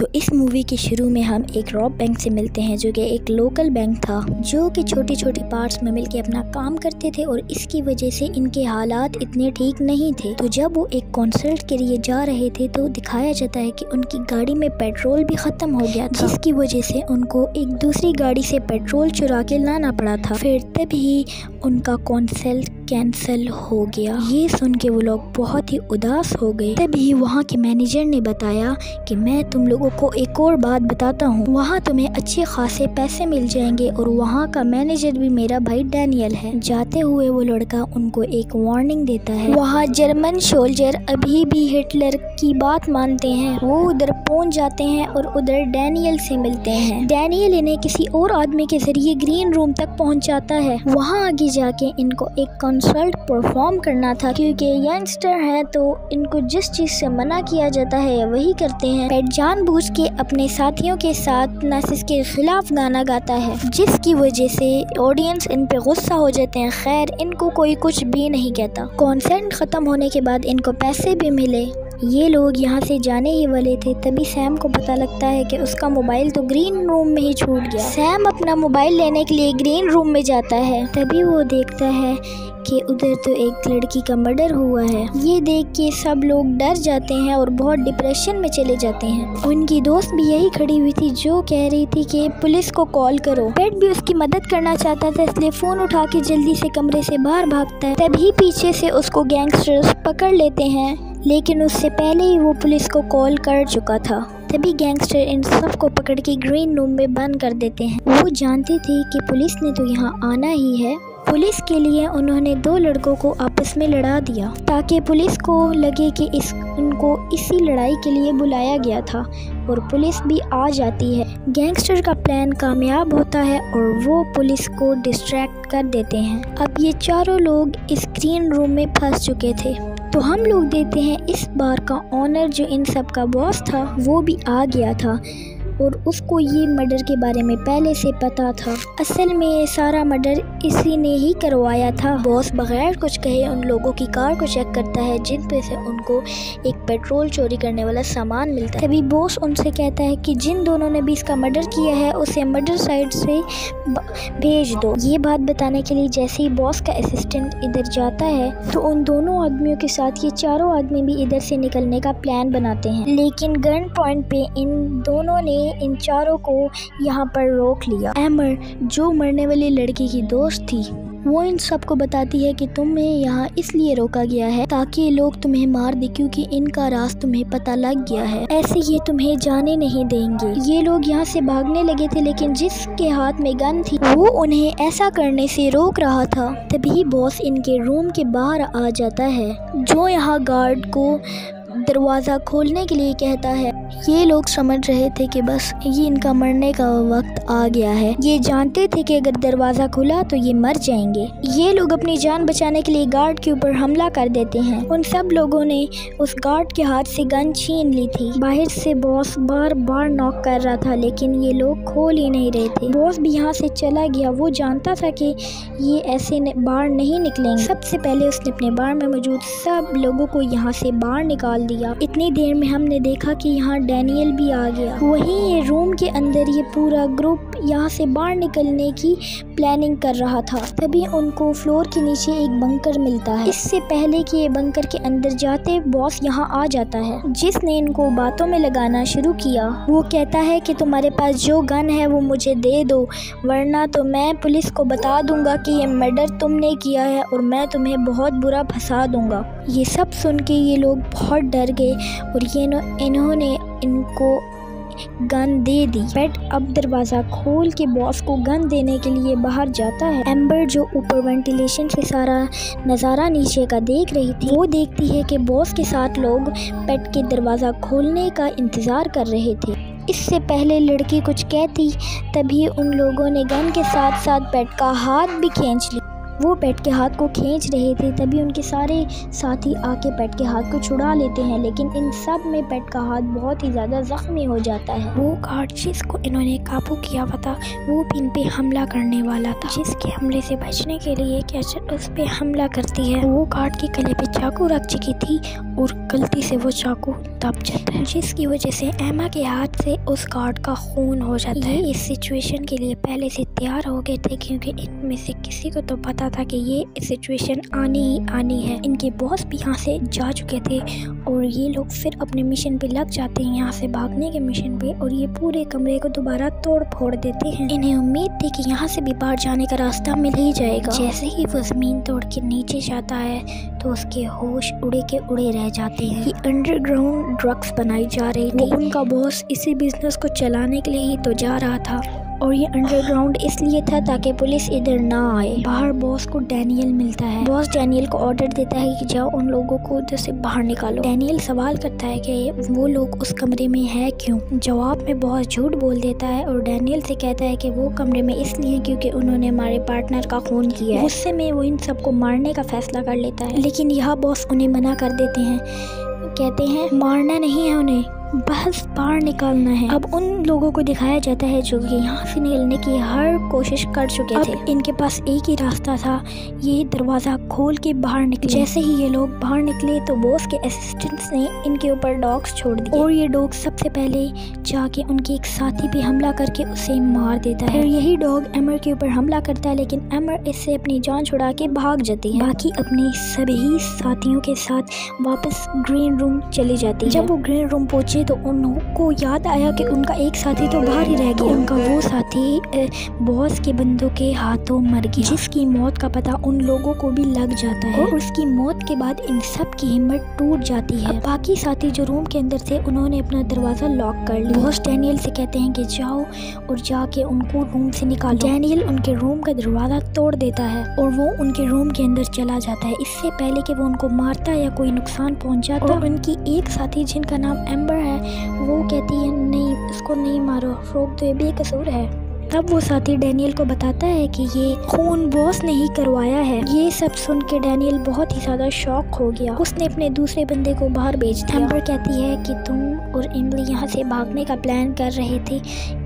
तो इस मूवी के शुरू में हम एक रॉब बैंक से मिलते हैं जो कि एक लोकल बैंक था जो कि छोटी छोटी पार्ट्स में मिलके अपना काम करते थे और इसकी वजह से इनके हालात इतने ठीक नहीं थे। तो जब वो एक कॉन्सर्ट के लिए जा रहे थे तो दिखाया जाता है कि उनकी गाड़ी में पेट्रोल भी खत्म हो गया था, जिसकी वजह से उनको एक दूसरी गाड़ी से पेट्रोल चुरा के लाना पड़ा था। फिर तभी उनका कॉन्सर्ट कैंसिल हो गया। ये सुन के वो लोग बहुत ही उदास हो गए। तभी वहाँ के मैनेजर ने बताया कि मैं तुम लोगों को एक और बात बताता हूँ, वहाँ तुम्हें अच्छे खासे पैसे मिल जाएंगे और वहाँ का मैनेजर भी मेरा भाई डैनियल है। जाते हुए वो लड़का उनको एक वार्निंग देता है। वहाँ जर्मन सोल्जर अभी भी हिटलर की बात मानते हैं। वो उधर पहुँच जाते हैं और उधर डैनियल से मिलते हैं। डैनियल इन्हें किसी और आदमी के जरिए ग्रीन रूम तक पहुँचाता है। वहाँ आगे जाके इनको एक कॉन्सर्ट परफॉर्म करना था, क्योंकि यंगस्टर है तो इनको जिस चीज से मना किया जाता है वही करते हैं। पेट जानबूझ के अपने साथियों के साथ नासिस के खिलाफ गाना गाता है, जिसकी वजह से ऑडियंस इन पे गुस्सा हो जाते हैं। खैर इनको कोई कुछ भी नहीं कहता। कॉन्सर्ट खत्म होने के बाद इनको पैसे भी मिले। ये लोग यहाँ से जाने ही वाले थे, तभी सैम को पता लगता है कि उसका मोबाइल तो ग्रीन रूम में ही छूट गया। सैम अपना मोबाइल लेने के लिए ग्रीन रूम में जाता है, तभी वो देखता है कि उधर तो एक लड़की का मर्डर हुआ है। ये देख के सब लोग डर जाते हैं और बहुत डिप्रेशन में चले जाते हैं। उनकी दोस्त भी यही खड़ी हुई थी जो कह रही थी कि पुलिस को कॉल करो। पेट भी उसकी मदद करना चाहता था, इसलिए फोन उठा के जल्दी से कमरे से बाहर भागता है। तभी पीछे से उसको गैंगस्टर्स पकड़ लेते हैं, लेकिन उससे पहले ही वो पुलिस को कॉल कर चुका था। तभी गैंगस्टर इन सब को पकड़ के ग्रीन रूम में बंद कर देते हैं। वो जानते थे कि पुलिस ने तो यहाँ आना ही है। पुलिस के लिए उन्होंने दो लड़कों को आपस में लड़ा दिया ताकि पुलिस को लगे कि उनको इसी लड़ाई के लिए बुलाया गया था, और पुलिस भी आ जाती है। गैंगस्टर का प्लान कामयाब होता है और वो पुलिस को डिस्ट्रैक्ट कर देते हैं। अब ये चारों लोग इस ग्रीन रूम में फंस चुके थे। तो हम लोग देखते हैं इस बार का ऑनर जो इन सब का बॉस था वो भी आ गया था और उसको ये मर्डर के बारे में पहले से पता था। असल में ये सारा मर्डर इसी ने ही करवाया था। बॉस बगैर कुछ कहे उन लोगों की कार को चेक करता है, जिन पे से उनको एक पेट्रोल चोरी करने वाला सामान मिलता है। तभी बॉस उनसे कहता है कि जिन दोनों ने भी इसका मर्डर किया है उसे मर्डर साइट से भेज दो। ये बात बताने के लिए जैसे ही बॉस का असिस्टेंट इधर जाता है तो उन दोनों आदमियों के साथ ये चारों आदमी भी इधर से निकलने का प्लान बनाते हैं, लेकिन गन पॉइंट पे इन दोनों ने इन चारों को यहाँ पर रोक लिया। एमर जो मरने वाली लड़की की दोस्त थी वो इन सबको बताती है कि तुम्हें यहाँ इसलिए रोका गया है ताकि लोग तुम्हें मार दे, क्योंकि इनका राज तुम्हें पता लग गया है। ऐसे ये तुम्हें जाने नहीं देंगे। ये लोग यहाँ से भागने लगे थे, लेकिन जिसके हाथ में गन थी वो उन्हें ऐसा करने से रोक रहा था। तभी बॉस इनके रूम के बाहर आ जाता है, जो यहाँ गार्ड को दरवाज़ा खोलने के लिए कहता है। ये लोग समझ रहे थे कि बस ये इनका मरने का वक्त आ गया है। ये जानते थे कि अगर दरवाज़ा खुला तो ये मर जाएंगे। ये लोग अपनी जान बचाने के लिए गार्ड के ऊपर हमला कर देते हैं। उन सब लोगों ने उस गार्ड के हाथ से गन छीन ली थी। बाहर से बॉस बार बार नॉक कर रहा था, लेकिन ये लोग खोल ही नहीं रहे थे। बॉस भी यहाँ से चला गया। वो जानता था कि ये ऐसे बाहर नहीं निकलेंगे। सबसे पहले उसने अपने बार में मौजूद सब लोगों को यहाँ से बाहर निकाल दिया। इतनी देर में हमने देखा कि यहाँ डैनियल भी आ गया। वहीं ये रूम के अंदर ये पूरा ग्रुप यहाँ से बाहर निकलने की प्लानिंग कर रहा था। तभी उनको फ्लोर के नीचे एक बंकर मिलता है। इससे पहले कि ये बंकर के अंदर जाते बॉस यहाँ आ जाता है, जिसने इनको बातों में लगाना शुरू किया। वो कहता है कि तुम्हारे पास जो गन है वो मुझे दे दो, वरना तो मैं पुलिस को बता दूंगा कि ये मर्डर तुमने किया है और मैं तुम्हें बहुत बुरा फंसा दूंगा। ये सब सुन के ये लोग बहुत डर गए और इन्होंने इनको गन दे दी। पेट अब दरवाज़ा खोल के बॉस को गन देने के लिए बाहर जाता है। एम्बर जो ऊपर वेंटिलेशन से सारा नज़ारा नीचे का देख रही थी, वो देखती है कि बॉस के साथ लोग पेट के दरवाज़ा खोलने का इंतज़ार कर रहे थे। इससे पहले लड़की कुछ कहती, तभी उन लोगों ने गन के साथ साथ पेट का हाथ भी खींच लिया। वो पेट के हाथ को खींच रहे थे, तभी उनके सारे साथी आके पेट के हाथ को छुड़ा लेते हैं, लेकिन इन सब में पेट का हाथ बहुत ही ज़्यादा ज़ख्मी हो जाता है। वो गार्ड जिसको इन्होंने काबू किया हुआ था वो भी इन पे हमला करने वाला था, जिसके हमले से बचने के लिए कैचर उस पे हमला करती है। वो गार्ड के गले पे चाकू रख चुकी थी और गलती से वो चाकू दब जाता है, जिसकी वजह से एमा के हाथ से उस गार्ड का खून हो जाता है। ये इस सिचुएशन के लिए पहले से तैयार हो गए थे क्योंकि इनमें से किसी को तो पता था कि ये सिचुएशन आनी ही आनी है। इनके बॉस भी यहाँ से जा चुके थे और ये लोग फिर अपने मिशन पे लग जाते हैं, यहाँ से भागने के मिशन पे, और ये पूरे कमरे को दोबारा तोड़ फोड़ देते हैं। इन्हें उम्मीद थी कि यहाँ से भी बाहर जाने का रास्ता मिल ही जाएगा। जैसे ही वो जमीन तोड़ के नीचे जाता है तो उसके होश उड़े के उड़े रह जाते हैं। ये अंडरग्राउंड ड्रग्स बनाई जा रही थी। उनका बॉस इसी बिजनेस को चलाने के लिए ही तो जा रहा था और ये अंडरग्राउंड इसलिए था ताकि पुलिस इधर ना आए। बाहर बॉस को डैनियल मिलता है। बॉस डैनियल को ऑर्डर देता है कि जाओ उन लोगों को उधर से बाहर निकालो। डैनियल सवाल करता है कि वो लोग उस कमरे में है क्यों। जवाब में बॉस झूठ बोल देता है और डैनियल से कहता है कि वो कमरे में इसलिए क्योंकि उन्होंने हमारे पार्टनर का खून किया है। गुस्से में वो इन सबको मारने का फैसला कर लेता है, लेकिन यहाँ बॉस उन्हें मना कर देते हैं। कहते हैं मारना नहीं है उन्हें, बस बाहर निकालना है। अब उन लोगों को दिखाया जाता है जो कि यहाँ से निकलने की हर कोशिश कर चुके थे। इनके पास एक ही रास्ता था, ये दरवाज़ा खोल के बाहर निकले। जैसे ही ये लोग बाहर निकले तो बॉस के असिस्टेंट्स ने इनके ऊपर डॉग्स छोड़ दिए और ये डॉग सबसे पहले जाके उनके एक साथी पे हमला करके उसे मार देता है। फिर यही डॉग एमर के ऊपर हमला करता है, लेकिन एमर इससे अपनी जान छुड़ा के भाग जाती है। बाकी अपने सभी साथियों के साथ वापस ग्रीन रूम चली जाती है। जब वो ग्रीन रूम पहुंचे तो उनको याद आया कि उनका एक साथी तो बाहर ही रह गया। उनका वो साथी बॉस के बंदों के हाथों मर गया, जिसकी मौत का पता उन लोगों को भी लग जाता है और उसकी मौत के बाद इन सब की हिम्मत टूट जाती है। बाकी साथी जो रूम के अंदर थे उन्होंने अपना दरवाजा लॉक कर लिया। बॉस डैनियल से कहते हैं कि जाओ और जाके उनको रूम से निकालो। डैनियल उनके रूम का दरवाजा तोड़ देता है और वो उनके रूम के अंदर चला जाता है। इससे पहले कि वो उनको मारता या कोई नुकसान पहुंचाता, और उनकी एक साथी जिनका नाम एम्बर है वो कहती है नहीं इसको नहीं मारो, रोक दो, ये बेकसूर है। तब वो साथी डैनियल को बताता है कि ये खून बॉस ने ही करवाया है। ये सब सुन के डैनियल बहुत ही ज्यादा शॉक हो गया। उसने अपने दूसरे बंदे को बाहर भेज दिया। एम्बर कहती है कि तुम और एमिली यहाँ से भागने का प्लान कर रहे थे।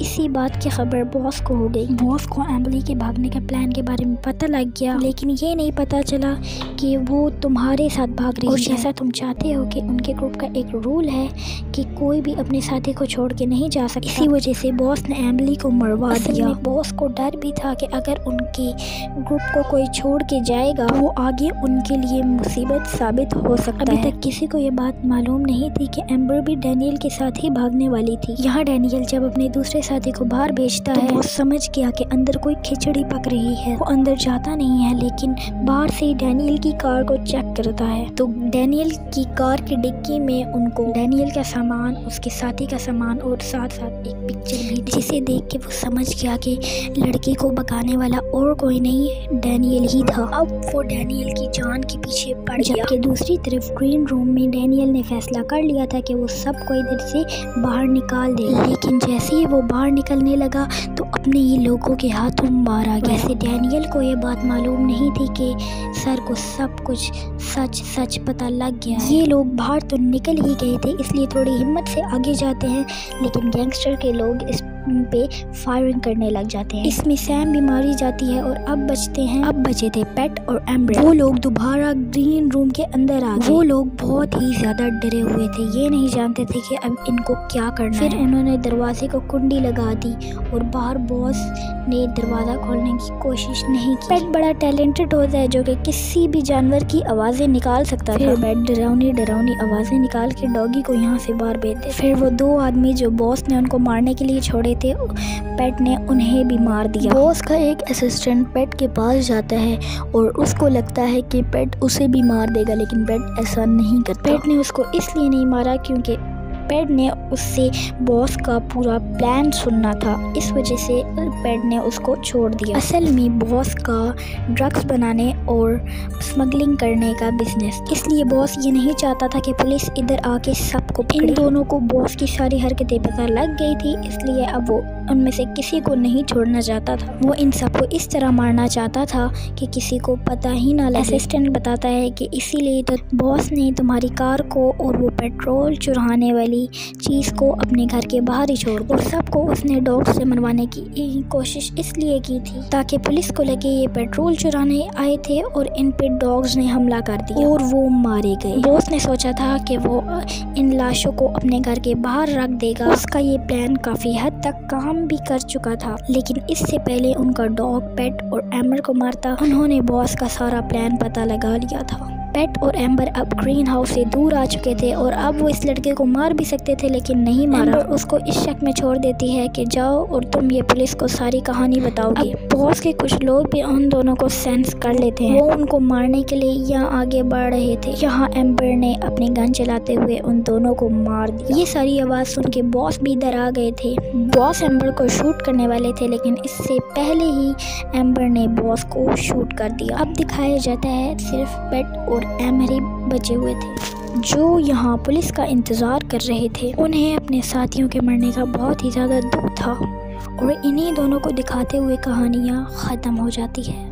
इसी बात की खबर बॉस को हो गई। बॉस को एमिली के भागने के प्लान के बारे में पता लग गया, लेकिन ये नहीं पता चला कि वो तुम्हारे साथ भाग रही है। और जैसा तुम चाहते हो कि उनके ग्रुप का एक रूल है कि कोई भी अपने साथी को छोड़ के नहीं जा सकता, इसी वजह से बॉस ने एमिली को मरवा दिया। बॉस को डर भी था कि अगर उनके ग्रुप को कोई छोड़ के जाएगा वो आगे उनके लिए मुसीबत साबित हो सकता है। अभी तक किसी को ये बात मालूम नहीं थी कि एम्बर भी डैनियल के साथ ही भागने वाली थी। यहाँ डैनियल जब अपने दूसरे साथी को बाहर भेजता है वो समझ गया कि अंदर कोई खिचड़ी पक रही है। वो अंदर जाता नहीं है, लेकिन बाहर से ही डैनियल की कार को चेक करता है तो डैनियल की कार की डिक्की में उनको डैनियल का सामान, उसके साथी का सामान और साथ साथ एक पिक्चर भी, जिसे देख के वो समझ गया कि लड़की को भगाने वाला और कोई नहीं डैनियल ही था। अब वो डैनियल की जान के पीछे पड़ गया। जबकि दूसरी तरफ ग्रीन रूम में डैनियल ने फैसला कर लिया था कि वो सबको इधर से बाहर निकाल दे, लेकिन जैसे ही वो बाहर निकलने लगा तो अपने ही लोगों के हाथों मारा गया। वैसे डैनियल को ये बात मालूम नहीं थी कि सर को सब कुछ सच सच पता लग गया है। ये लोग बाहर तो निकल ही गए थे, इसलिए थोड़ी हिम्मत से आगे जाते हैं, लेकिन गैंगस्टर के लोग इस पे फायरिंग करने लग जाते हैं। इसमें सैम भी मारी जाती है और अब बचे थे पेट और एम्बर। वो लोग दोबारा ग्रीन रूम के अंदर आ गए। वो लोग बहुत ही ज्यादा डरे हुए थे, ये नहीं जानते थे कि अब इनको क्या करना है। फिर उन्होंने दरवाजे को कुंडी लगा दी और बाहर बॉस ने दरवाजा खोलने की कोशिश नहीं की। पेट बड़ा टैलेंटेड होता है जो कि किसी भी जानवर की आवाजें निकाल सकता था। पेट डरावनी आवाजें निकाल के डॉगी को यहाँ से बाहर भेजते। फिर वो दो आदमी जो बॉस ने उनको मारने के लिए छोड़े थे, पेट ने उन्हें भी मार दिया। बॉस का एक असिस्टेंट पेट के पास जाता है और उसको लगता है कि पेट उसे भी मार देगा, लेकिन पेट ऐसा नहीं करता। पेट ने उसको इसलिए नहीं मारा क्योंकि पेट ने उससे बॉस का पूरा प्लान सुनना था, इस वजह से पेट ने उसको छोड़ दिया। असल में बॉस का ड्रग्स बनाने और स्मगलिंग करने का बिजनेस, इसलिए बॉस ये नहीं चाहता था कि पुलिस इधर आके सबको पकड़े। इन दोनों को बॉस की सारी हरकतें पता लग गई थी, इसलिए अब वो उनमें से किसी को नहीं छोड़ना चाहता था। वो इन सबको इस तरह मारना चाहता था कि किसी को पता ही ना लगे। असिस्टेंट बताता है कि इसीलिए तो बॉस ने तुम्हारी कार को और वो पेट्रोल चुराने वाली चीज़ को अपने घर के बाहर ही छोड़ दिया। और सबको उसने डॉग से मरवाने की कोशिश इसलिए की थी ताकि पुलिस को लगे ये पेट्रोल चुराने आए थे और इन पे डॉग्स ने हमला कर दिया और वो मारे गए। बॉस ने सोचा था कि वो इन लाशों को अपने घर के बाहर रख देगा। उसका ये प्लान काफ़ी हद तक काम भी कर चुका था, लेकिन इससे पहले उनका डॉग पेट और एम्बर को मारता उन्होंने बॉस का सारा प्लान पता लगा लिया था। पेट और एम्बर अब ग्रीन हाउस से दूर आ चुके थे और अब वो इस लड़के को मार भी सकते थे, लेकिन नहीं मारा। एम्बर उसको इस शक में छोड़ देती है कि जाओ और तुम ये पुलिस को सारी कहानी बताओगे। बॉस के कुछ लोग भी उन दोनों को सेंस कर लेते हैं। वो उनको मारने के लिए यहाँ आगे बढ़ रहे थे। यहाँ एम्बर ने अपनी गन चलाते हुए उन दोनों को मार दिया। ये सारी आवाज़ सुन के बॉस भी डरा गए थे। बॉस एम्बर को शूट करने वाले थे, लेकिन इससे पहले ही एम्बर ने बॉस को शूट कर दिया। अब दिखाया जाता है सिर्फ पेट और एम्बर ही बचे हुए थे जो यहाँ पुलिस का इंतज़ार कर रहे थे। उन्हें अपने साथियों के मरने का बहुत ही ज़्यादा दुख था और इन्हीं दोनों को दिखाते हुए कहानियाँ ख़त्म हो जाती है।